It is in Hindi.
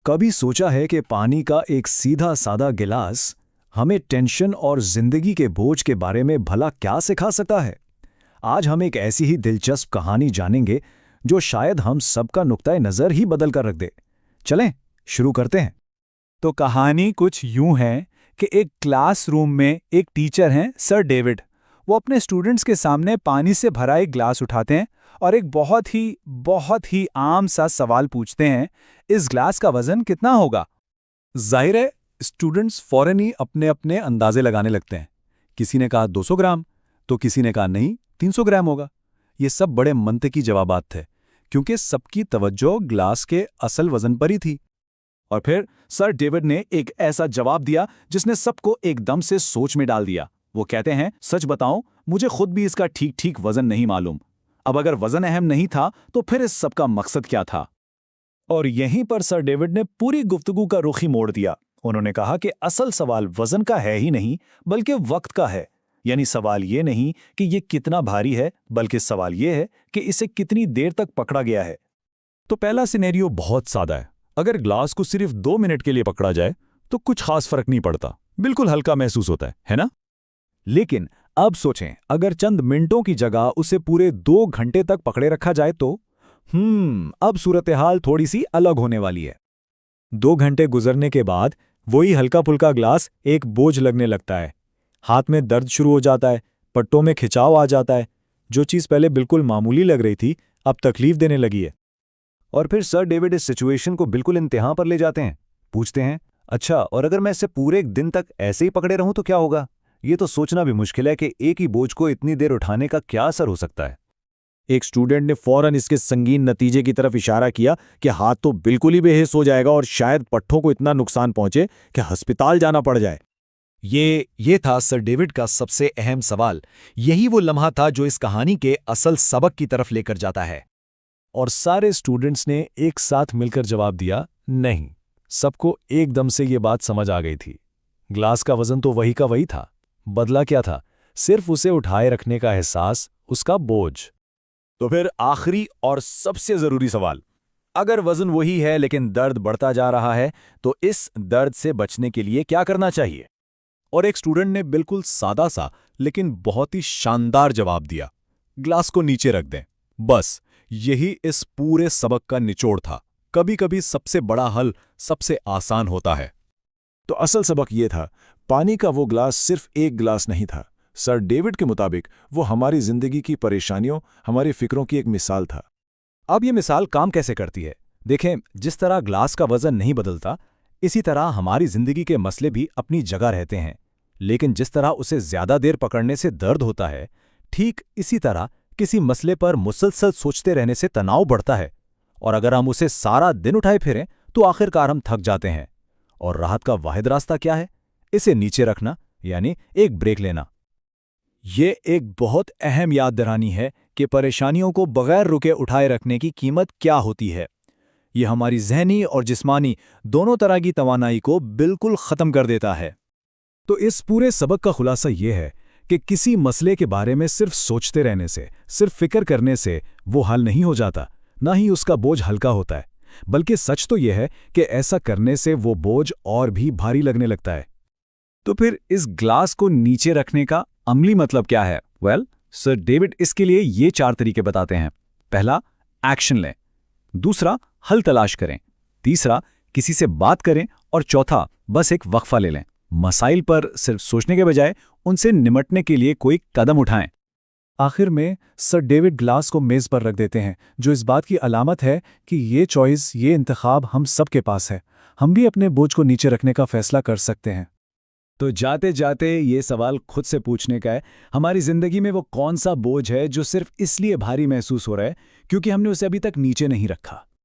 कभी सोचा है कि पानी का एक सीधा सादा गिलास हमें टेंशन और जिंदगी के बोझ के बारे में भला क्या सिखा सकता है? आज हम एक ऐसी ही दिलचस्प कहानी जानेंगे जो शायद हम सबका नुक्ताए नज़र ही बदल कर रख दे। चलें, शुरू करते हैं। तो कहानी कुछ यूं है कि एक क्लासरूम में एक टीचर हैं सर डेविड। वो अपने स्टूडेंट्स के सामने पानी से भरा एक ग्लास उठाते हैं और एक बहुत ही आम सा सवाल पूछते हैं, इस ग्लास का वजन कितना होगा? जाहिर है स्टूडेंट्स फौरन ही अपने अपने अंदाजे लगाने लगते हैं। किसी ने कहा 200 ग्राम, तो किसी ने कहा नहीं 300 ग्राम होगा। ये सब बड़े मंतकी जवाबात थे, क्योंकि सबकी तवज्जो ग्लास के असल वजन पर ही थी। और फिर सर डेविड ने एक ऐसा जवाब दिया जिसने सबको एकदम से सोच में डाल दिया। वो कहते हैं, सच बताऊं, मुझे खुद भी इसका ठीक ठीक वजन नहीं मालूम। अब अगर वजन अहम नहीं था तो फिर इस सब का मकसद क्या था? और यहीं पर सर डेविड ने पूरी गुफ्तगू का रुख ही मोड़ दिया। उन्होंने कहा कि असल सवाल वजन का है ही नहीं, बल्कि वक्त का है। यानी सवाल ये नहीं कि ये कितना भारी है, बल्कि सवाल ये है कि इसे कितनी देर तक पकड़ा गया है। तो पहला सिनेरियो बहुत सादा है। अगर ग्लास को सिर्फ 2 मिनट के लिए पकड़ा जाए तो कुछ खास फर्क नहीं पड़ता, बिल्कुल हल्का महसूस होता है ना? लेकिन अब सोचें, अगर चंद मिनटों की जगह उसे पूरे 2 घंटे तक पकड़े रखा जाए तो अब सूरत-ए-हाल थोड़ी सी अलग होने वाली है। 2 घंटे गुजरने के बाद वही हल्का फुल्का ग्लास एक बोझ लगने लगता है। हाथ में दर्द शुरू हो जाता है, पट्टों में खिंचाव आ जाता है। जो चीज़ पहले बिल्कुल मामूली लग रही थी अब तकलीफ देने लगी है। और फिर सर डेविड इस सिचुएशन को बिल्कुल इंतहा पर ले जाते हैं। पूछते हैं, अच्छा, और अगर मैं इसे पूरे एक दिन तक ऐसे ही पकड़े रहूं तो क्या होगा? ये तो सोचना भी मुश्किल है कि एक ही बोझ को इतनी देर उठाने का क्या असर हो सकता है। एक स्टूडेंट ने फौरन इसके संगीन नतीजे की तरफ इशारा किया कि हाथ तो बिल्कुल ही बेहोश हो जाएगा और शायद पट्टों को इतना नुकसान पहुंचे कि अस्पताल जाना पड़ जाए। ये था सर डेविड का सबसे अहम सवाल। यही वो लम्हा था जो इस कहानी के असल सबक की तरफ लेकर जाता है। और सारे स्टूडेंट्स ने एक साथ मिलकर जवाब दिया, नहीं। सबको एकदम से ये बात समझ आ गई थी। ग्लास का वजन तो वही का वही था। बदला क्या था? सिर्फ उसे उठाए रखने का एहसास, उसका बोझ। तो फिर आखिरी और सबसे जरूरी सवाल, अगर वजन वही है लेकिन दर्द बढ़ता जा रहा है तो इस दर्द से बचने के लिए क्या करना चाहिए? और एक स्टूडेंट ने बिल्कुल सादा सा लेकिन बहुत ही शानदार जवाब दिया, ग्लास को नीचे रख दें। बस यही इस पूरे सबक का निचोड़ था। कभी कभी सबसे बड़ा हल सबसे आसान होता है। तो असल सबक ये था, पानी का वो ग्लास सिर्फ एक ग्लास नहीं था। सर डेविड के मुताबिक वो हमारी जिंदगी की परेशानियों, हमारी फिक्रों की एक मिसाल था। अब ये मिसाल काम कैसे करती है? देखें, जिस तरह ग्लास का वजन नहीं बदलता, इसी तरह हमारी जिंदगी के मसले भी अपनी जगह रहते हैं। लेकिन जिस तरह उसे ज्यादा देर पकड़ने से दर्द होता है, ठीक इसी तरह किसी मसले पर मुसलसल सोचते रहने से तनाव बढ़ता है। और अगर हम उसे सारा दिन उठाए फिरें तो आखिरकार हम थक जाते हैं। और राहत का वाहिद रास्ता क्या है? इसे नीचे रखना, यानी एक ब्रेक लेना। ये एक बहुत अहम याद दहानी है कि परेशानियों को बगैर रुके उठाए रखने की कीमत क्या होती है। ये हमारी जहनी और जिस्मानी दोनों तरह की तवानाई को बिल्कुल ख़त्म कर देता है। तो इस पूरे सबक का खुलासा ये है कि किसी मसले के बारे में सिर्फ सोचते रहने से, सिर्फ फिक्र करने से वो हल नहीं हो जाता, ना ही उसका बोझ हल्का होता है। बल्कि सच तो यह है कि ऐसा करने से वो बोझ और भी भारी लगने लगता है। तो फिर इस ग्लास को नीचे रखने का अमली मतलब क्या है? सर डेविड इसके लिए ये 4 तरीके बताते हैं। पहला, एक्शन लें। दूसरा, हल तलाश करें। तीसरा, किसी से बात करें। और चौथा, बस एक वक्फा ले लें। मसाइल पर सिर्फ सोचने के बजाय उनसे निमटने के लिए कोई कदम उठाएं। आखिर में सर डेविड ग्लास को मेज़ पर रख देते हैं, जो इस बात की अलामत है कि ये चॉइस, ये इंतखाब हम सब के पास है। हम भी अपने बोझ को नीचे रखने का फैसला कर सकते हैं। तो जाते जाते ये सवाल खुद से पूछने का है, हमारी जिंदगी में वो कौन सा बोझ है जो सिर्फ इसलिए भारी महसूस हो रहा है क्योंकि हमने उसे अभी तक नीचे नहीं रखा?